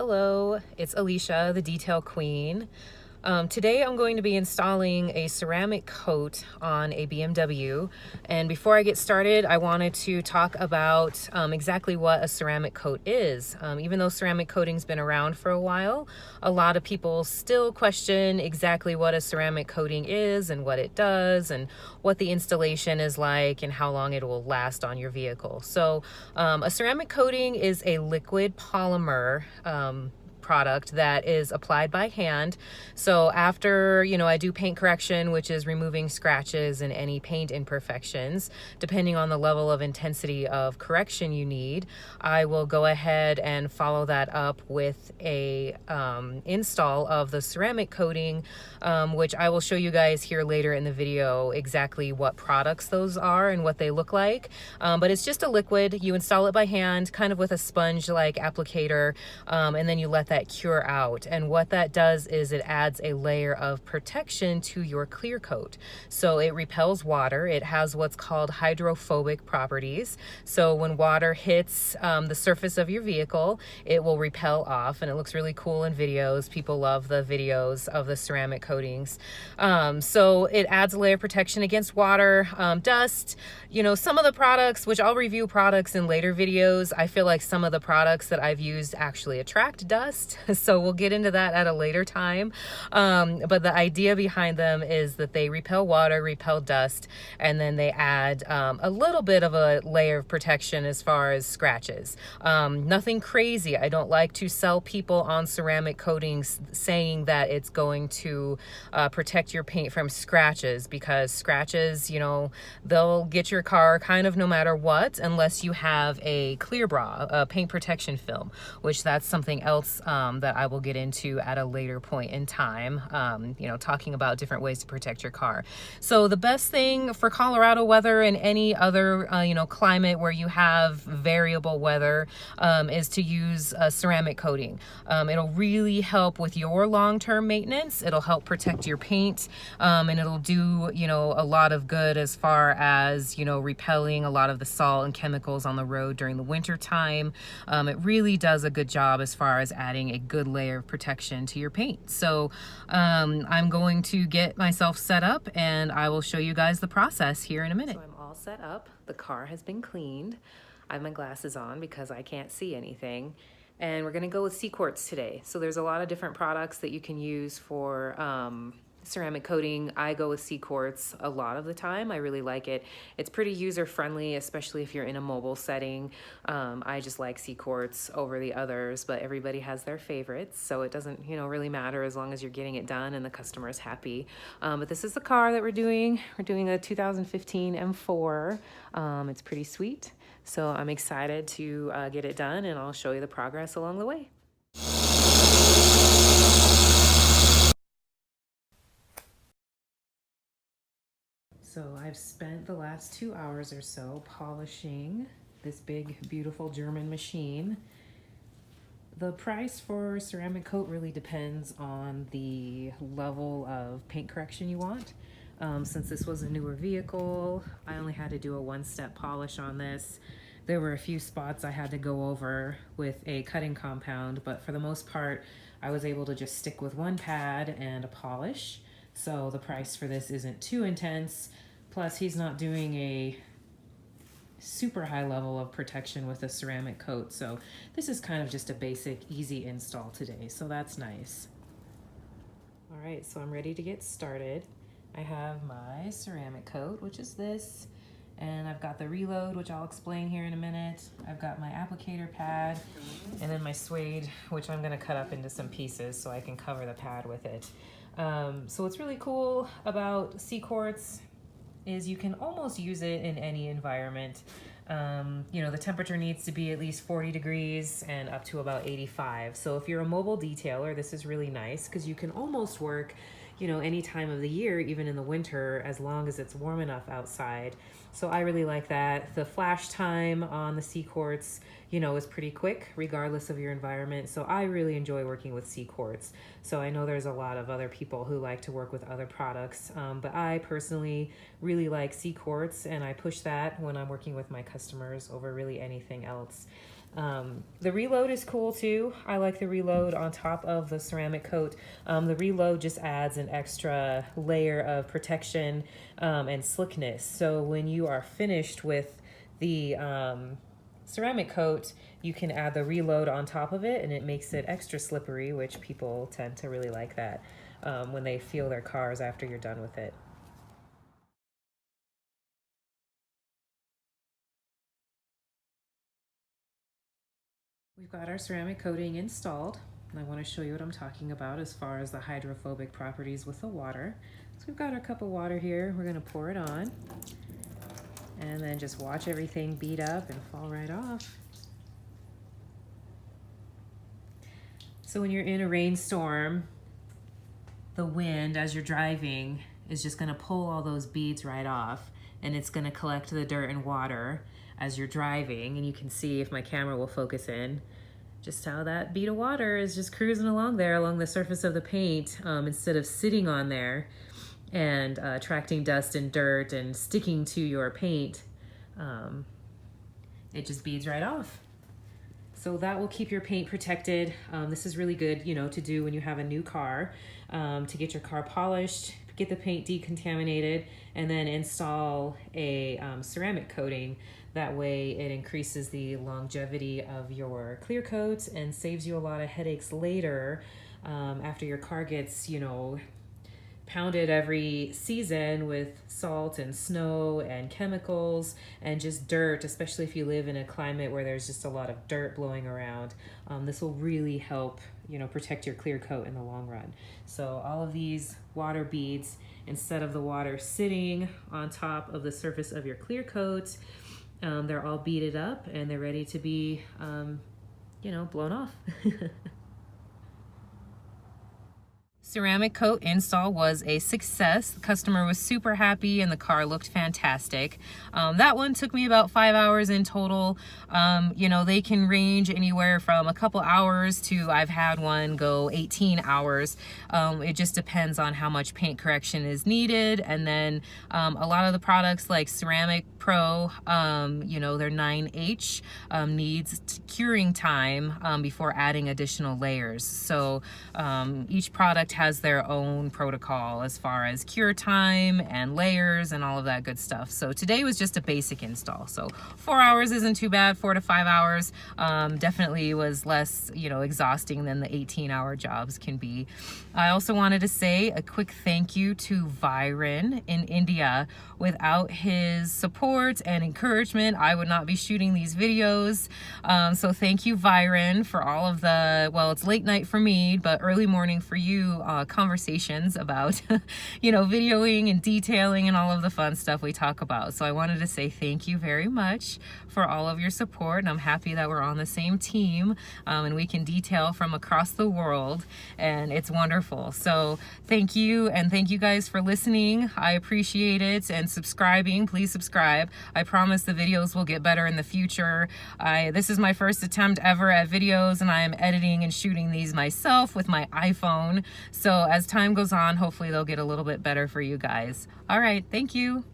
Hello, it's Alicia, the Detail Queen. Today I'm going to be installing a ceramic coat on a BMW. And before I get started, I wanted to talk about exactly what a ceramic coat is. Even though ceramic coating's been around for a while, a lot of people still question exactly what a ceramic coating is and what it does and what the installation is like and how long it will last on your vehicle. So a ceramic coating is a liquid polymer product that is applied by hand. So after, I do paint correction, which is removing scratches and any paint imperfections, depending on the level of intensity of correction you need, I will go ahead and follow that up with a install of the ceramic coating, which I will show you guys here later in the video exactly what products those are and what they look like. But it's just a liquid. You install it by hand, kind of with a sponge-like applicator, and then you let that cure out. And what that does is it adds a layer of protection to your clear coat. So it repels water. It has what's called hydrophobic properties. So when water hits the surface of your vehicle, it will repel off, and it looks really cool in videos. People love the videos of the ceramic coatings. So it adds a layer of protection against water, dust. Some of the products, which I'll review products in later videos, I feel like some of the products that I've used actually attract dust. So we'll get into that at a later time. But the idea behind them is that they repel water, repel dust, and then they add a little bit of a layer of protection as far as scratches. Nothing crazy. I don't like to sell people on ceramic coatings saying that it's going to protect your paint from scratches, because scratches, they'll get your car kind of no matter what, unless you have a clear bra, a paint protection film, which that's something else that I will get into at a later point in time, talking about different ways to protect your car. So the best thing for Colorado weather and any other, climate where you have variable weather is to use a ceramic coating. It'll really help with your long-term maintenance. It'll help protect your paint, and it'll do, a lot of good as far as, repelling a lot of the salt and chemicals on the road during the winter time. It really does a good job as far as adding a good layer of protection to your paint. So I'm going to get myself set up and I will show you guys the process here in a minute. So I'm all set up. The car has been cleaned. I have my glasses on because I can't see anything. And we're gonna go with C-Quartz today. So there's a lot of different products that you can use for ceramic coating. I go with C-Quartz a lot of the time. I really like it. It's pretty user-friendly, especially if you're in a mobile setting. I just like C-Quartz over the others, but everybody has their favorites, so it doesn't, really matter as long as you're getting it done and the customer is happy. But this is the car that we're doing. We're doing a 2015 M4. It's pretty sweet, so I'm excited to get it done, and I'll show you the progress along the way. So I've spent the last 2 hours or so polishing this big, beautiful German machine. The price for ceramic coat really depends on the level of paint correction you want. Since this was a newer vehicle, I only had to do a one-step polish on this. There were a few spots I had to go over with a cutting compound, but for the most part, I was able to just stick with one pad and a polish. So the price for this isn't too intense. Plus, he's not doing a super high level of protection with a ceramic coat. So this is kind of just a basic, easy install today. So that's nice. All right, so I'm ready to get started. I have my ceramic coat, which is this, and I've got the reload, which I'll explain here in a minute. I've got my applicator pad, and then my suede, which I'm gonna cut up into some pieces so I can cover the pad with it. So what's really cool about C-Quartz is you can almost use it in any environment. The temperature needs to be at least 40 degrees and up to about 85. So if you're a mobile detailer, this is really nice because you can almost work, any time of the year, even in the winter, as long as it's warm enough outside. So I really like that. The flash time on the C-Quartz, is pretty quick regardless of your environment. So I really enjoy working with C-Quartz. So I know there's a lot of other people who like to work with other products, but I personally really like C-Quartz, and I push that when I'm working with my customers over really anything else. The reload is cool too. I like the reload on top of the ceramic coat. The reload just adds an extra layer of protection and slickness. So when you are finished with the ceramic coat, you can add the reload on top of it and it makes it extra slippery, which people tend to really like that when they feel their cars after you're done with it. We've got our ceramic coating installed, and I want to show you what I'm talking about as far as the hydrophobic properties with the water. So we've got our cup of water here. We're going to pour it on, and then just watch everything bead up and fall right off. So when you're in a rainstorm, the wind as you're driving is just going to pull all those beads right off, and it's going to collect the dirt and water as you're driving. And you can see, if my camera will focus in, just how that bead of water is just cruising along there along the surface of the paint instead of sitting on there and attracting dust and dirt and sticking to your paint. It just beads right off. So that will keep your paint protected. This is really good, you know, to do when you have a new car, to get your car polished, get the paint decontaminated, and then install a ceramic coating. That way it increases the longevity of your clear coats and saves you a lot of headaches later after your car gets, you know, pounded every season with salt and snow and chemicals and just dirt, especially if you live in a climate where there's just a lot of dirt blowing around. This will really help, you know, protect your clear coat in the long run. So all of these water beads, instead of the water sitting on top of the surface of your clear coat, they're all beaded up and they're ready to be, you know, blown off. Ceramic coat install was a success. The customer was super happy and the car looked fantastic. That one took me about 5 hours in total. You know, they can range anywhere from a couple hours to, I've had one go 18 hours. It just depends on how much paint correction is needed. And then a lot of the products like Ceramic Pro, you know, their 9H needs curing time before adding additional layers. So each product has their own protocol as far as cure time and layers and all of that good stuff. So today was just a basic install. So 4 hours isn't too bad. 4 to 5 hours definitely was less, you know, exhausting than the 18-hour jobs can be. I also wanted to say a quick thank you to Viren in India. Without his support and encouragement, I would not be shooting these videos. So thank you, Viren, for all of the, well, it's late night for me, but early morning for you, conversations about, you know, videoing and detailing and all of the fun stuff we talk about. So I wanted to say thank you very much for all of your support. And I'm happy that we're on the same team and we can detail from across the world, and it's wonderful. So thank you, and thank you guys for listening. I appreciate it, and subscribing. Please subscribe. I promise the videos will get better in the future. This is my first attempt ever at videos, and I am editing and shooting these myself with my iPhone. So as time goes on, hopefully they'll get a little bit better for you guys. All right, thank you.